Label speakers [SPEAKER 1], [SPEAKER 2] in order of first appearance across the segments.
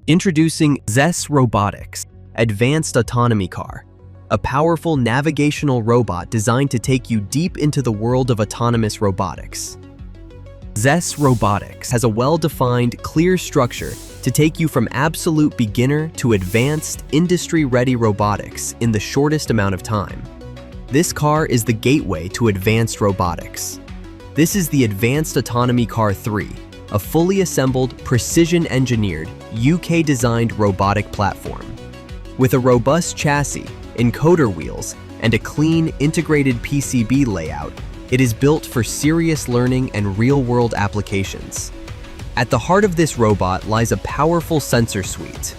[SPEAKER 1] Introducing ZAS Robotics, Advanced Autonomy Car, a powerful navigational robot designed to take you deep into the world of autonomous robotics. ZAS Robotics has a well-defined, clear structure to take you from absolute beginner to advanced, industry-ready robotics in the shortest amount of time. This car is the gateway to advanced robotics. This is the Advanced Autonomy Car-3, a fully assembled, precision-engineered, UK-designed robotic platform. With a robust chassis, encoder wheels, and a clean, integrated PCB layout, it is built for serious learning and real-world applications. At the heart of this robot lies a powerful sensor suite,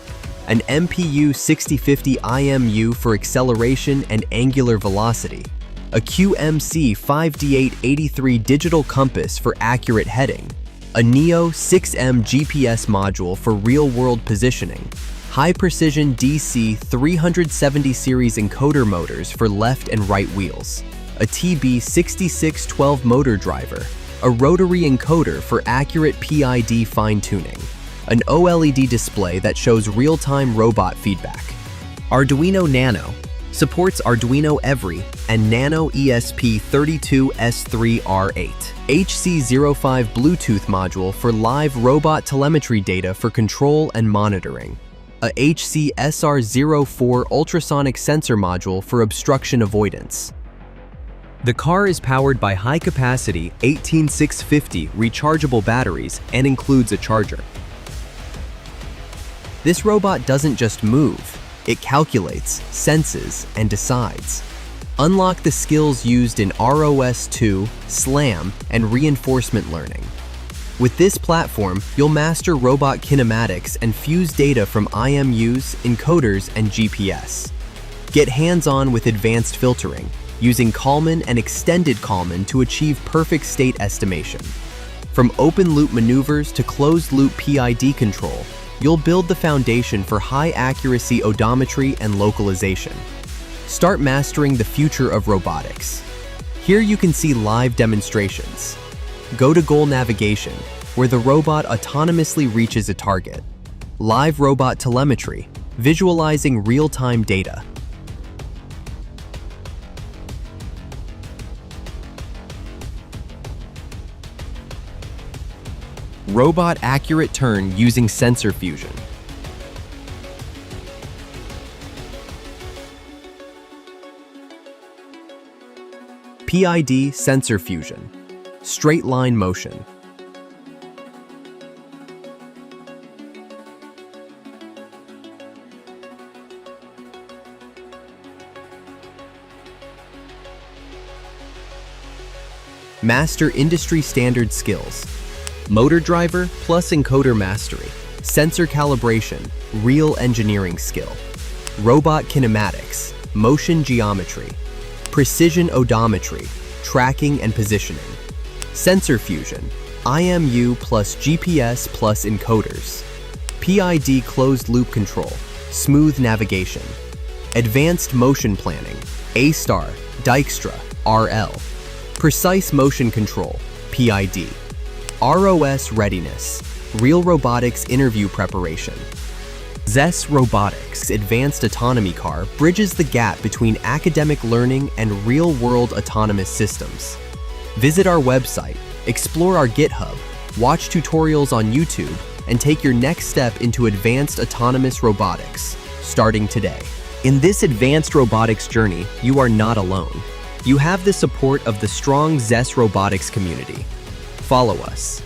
[SPEAKER 1] an MPU 6050 IMU for acceleration and angular velocity, a QMC 5D883 digital compass for accurate heading, a NEO 6M GPS module for real-world positioning, high-precision DC 370 series encoder motors for left and right wheels, a TB6612 motor driver, a Rotary Encoder for accurate PID fine-tuning, an OLED display that shows real-time robot feedback. Arduino Nano supports Arduino Every and Nano ESP32S3R8, HC05 Bluetooth module for live robot telemetry data for control and monitoring, a HC-SR04 ultrasonic sensor module for obstruction avoidance. The car is powered by high-capacity 18650 rechargeable batteries and includes a charger. This robot doesn't just move, it calculates, senses, and decides. Unlock the skills used in ROS2, SLAM, and reinforcement learning. With this platform, you'll master robot kinematics and fuse data from IMUs, encoders, and GPS. Get hands-on with advanced filtering, using Kalman and extended Kalman to achieve perfect state estimation. From open-loop maneuvers to closed-loop PID control, you'll build the foundation for high-accuracy odometry and localization. Start mastering the future of robotics. Here you can see live demonstrations. Go to Goal Navigation, where the robot autonomously reaches a target. Live robot telemetry, visualizing real-time data. Robot accurate turn using sensor fusion. PID sensor fusion. Straight line motion. Master industry standard skills. Motor driver plus encoder mastery, sensor calibration, real engineering skill, robot kinematics, motion geometry, precision odometry, tracking and positioning, sensor fusion, IMU plus GPS plus encoders, PID closed loop control, smooth navigation, advanced motion planning, A-star, Dijkstra, RL, precise motion control, PID. ROS readiness, real robotics interview preparation. ZAS Robotics Advanced Autonomy Car bridges the gap between academic learning and real-world autonomous systems. Visit our website, explore our GitHub, watch tutorials on YouTube, and take your next step into advanced autonomous robotics, starting today. In this advanced robotics journey, you are not alone. You have the support of the strong ZAS Robotics community. Follow us.